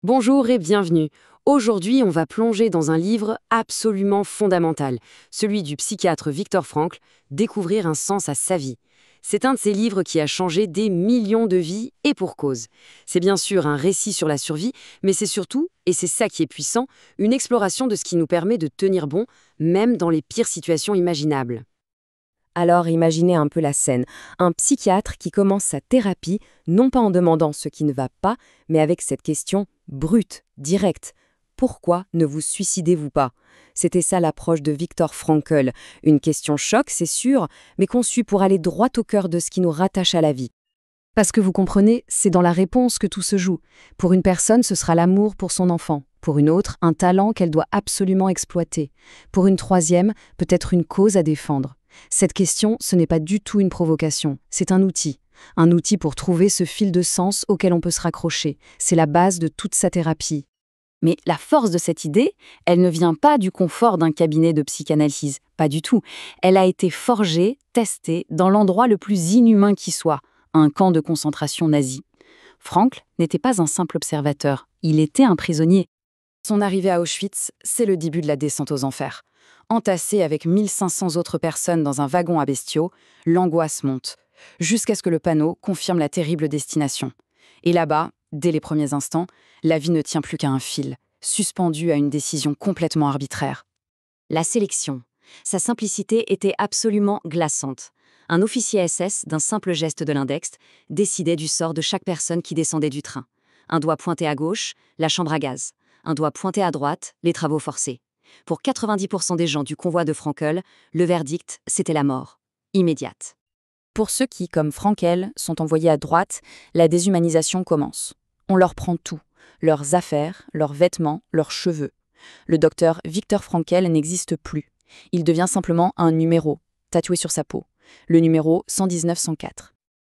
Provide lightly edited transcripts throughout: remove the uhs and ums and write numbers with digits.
Bonjour et bienvenue. Aujourd'hui, on va plonger dans un livre absolument fondamental, celui du psychiatre Viktor Frankl, Découvrir un sens à sa vie. C'est un de ces livres qui a changé des millions de vies et pour cause. C'est bien sûr un récit sur la survie, mais c'est surtout, et c'est ça qui est puissant, une exploration de ce qui nous permet de tenir bon, même dans les pires situations imaginables. Alors imaginez un peu la scène. Un psychiatre qui commence sa thérapie, non pas en demandant ce qui ne va pas, mais avec cette question brute, directe. Pourquoi ne vous suicidez-vous pas? C'était ça l'approche de Viktor Frankl. Une question choc, c'est sûr, mais conçue pour aller droit au cœur de ce qui nous rattache à la vie. Parce que vous comprenez, c'est dans la réponse que tout se joue. Pour une personne, ce sera l'amour pour son enfant. Pour une autre, un talent qu'elle doit absolument exploiter. Pour une troisième, peut-être une cause à défendre. Cette question, ce n'est pas du tout une provocation, c'est un outil. Un outil pour trouver ce fil de sens auquel on peut se raccrocher. C'est la base de toute sa thérapie. Mais la force de cette idée, elle ne vient pas du confort d'un cabinet de psychanalyse, pas du tout. Elle a été forgée, testée, dans l'endroit le plus inhumain qui soit, un camp de concentration nazi. Frankl n'était pas un simple observateur, il était un prisonnier. Son arrivée à Auschwitz, c'est le début de la descente aux enfers. Entassé avec 1500 autres personnes dans un wagon à bestiaux, l'angoisse monte, jusqu'à ce que le panneau confirme la terrible destination. Et là-bas, dès les premiers instants, la vie ne tient plus qu'à un fil, suspendue à une décision complètement arbitraire. La sélection. Sa simplicité était absolument glaçante. Un officier SS, d'un simple geste de l'index, décidait du sort de chaque personne qui descendait du train. Un doigt pointé à gauche, la chambre à gaz. Un doigt pointé à droite, les travaux forcés. Pour 90% des gens du convoi de Frankl, le verdict, c'était la mort. Immédiate. Pour ceux qui, comme Frankl, sont envoyés à droite, la déshumanisation commence. On leur prend tout, leurs affaires, leurs vêtements, leurs cheveux. Le docteur Viktor Frankl n'existe plus. Il devient simplement un numéro, tatoué sur sa peau. Le numéro 119-104.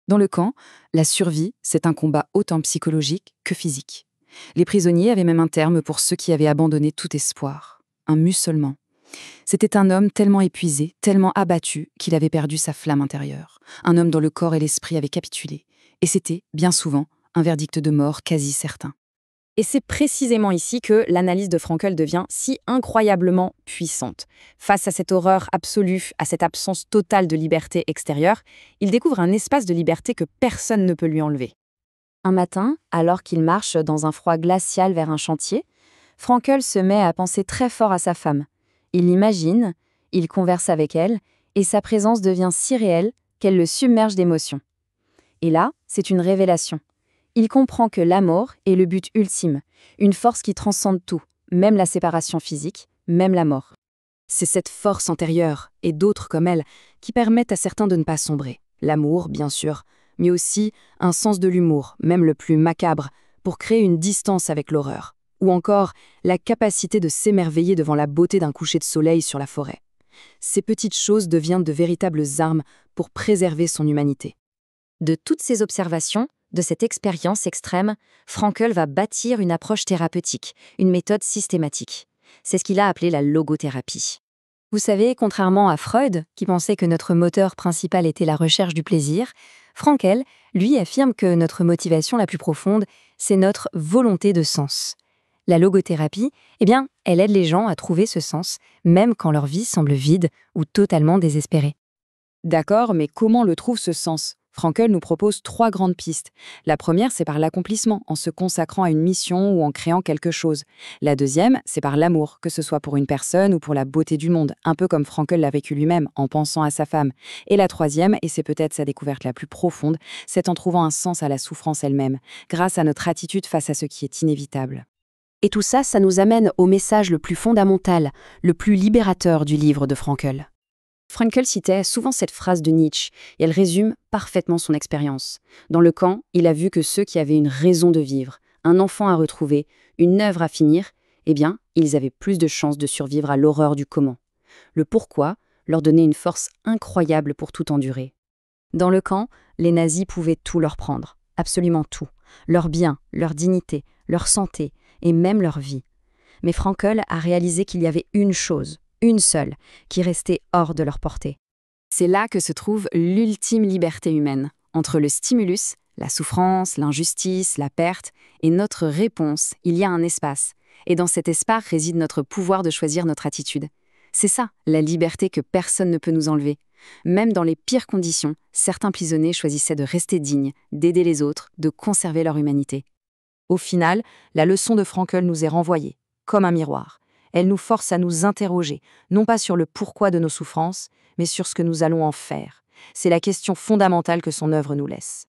Dans le camp, la survie, c'est un combat autant psychologique que physique. Les prisonniers avaient même un terme pour ceux qui avaient abandonné tout espoir. Un musulman. C'était un homme tellement épuisé, tellement abattu, qu'il avait perdu sa flamme intérieure. Un homme dont le corps et l'esprit avaient capitulé. Et c'était, bien souvent, un verdict de mort quasi certain. Et c'est précisément ici que l'analyse de Frankl devient si incroyablement puissante. Face à cette horreur absolue, à cette absence totale de liberté extérieure, il découvre un espace de liberté que personne ne peut lui enlever. Un matin, alors qu'il marche dans un froid glacial vers un chantier, Frankl se met à penser très fort à sa femme. Il l'imagine, il converse avec elle, et sa présence devient si réelle qu'elle le submerge d'émotions. Et là, c'est une révélation. Il comprend que l'amour est le but ultime, une force qui transcende tout, même la séparation physique, même la mort. C'est cette force antérieure, et d'autres comme elle, qui permettent à certains de ne pas sombrer. L'amour, bien sûr, mais aussi un sens de l'humour, même le plus macabre, pour créer une distance avec l'horreur. Ou encore la capacité de s'émerveiller devant la beauté d'un coucher de soleil sur la forêt. Ces petites choses deviennent de véritables armes pour préserver son humanité. De toutes ces observations, de cette expérience extrême, Frankl va bâtir une approche thérapeutique, une méthode systématique. C'est ce qu'il a appelé la logothérapie. Vous savez, contrairement à Freud, qui pensait que notre moteur principal était la recherche du plaisir, Frankl, lui, affirme que notre motivation la plus profonde, c'est notre volonté de sens. La logothérapie, elle aide les gens à trouver ce sens, même quand leur vie semble vide ou totalement désespérée. D'accord, mais comment le trouve ce sens? Frankl nous propose 3 grandes pistes. La première, c'est par l'accomplissement, en se consacrant à une mission ou en créant quelque chose. La deuxième, c'est par l'amour, que ce soit pour une personne ou pour la beauté du monde, un peu comme Frankl l'a vécu lui-même, en pensant à sa femme. Et la troisième, et c'est peut-être sa découverte la plus profonde, c'est en trouvant un sens à la souffrance elle-même, grâce à notre attitude face à ce qui est inévitable. Et tout ça, ça nous amène au message le plus fondamental, le plus libérateur du livre de Frankl. Frankl citait souvent cette phrase de Nietzsche, et elle résume parfaitement son expérience. Dans le camp, il a vu que ceux qui avaient une raison de vivre, un enfant à retrouver, une œuvre à finir, ils avaient plus de chances de survivre à l'horreur du comment. Le pourquoi leur donnait une force incroyable pour tout endurer. Dans le camp, les nazis pouvaient tout leur prendre, absolument tout. Leurs biens, leur dignité, leur santé, et même leur vie. Mais Frankl a réalisé qu'il y avait une chose, une seule, qui restait hors de leur portée. C'est là que se trouve l'ultime liberté humaine, entre le stimulus, La souffrance, l'injustice, la perte, et notre réponse, il y a un espace. Et dans cet espace réside notre pouvoir de choisir notre attitude. C'est ça, la liberté que personne ne peut nous enlever. Même dans les pires conditions, certains prisonniers choisissaient de rester dignes, d'aider les autres, de conserver leur humanité. Au final, la leçon de Frankl nous est renvoyée, comme un miroir. Elle nous force à nous interroger, non pas sur le pourquoi de nos souffrances, mais sur ce que nous allons en faire. C'est la question fondamentale que son œuvre nous laisse.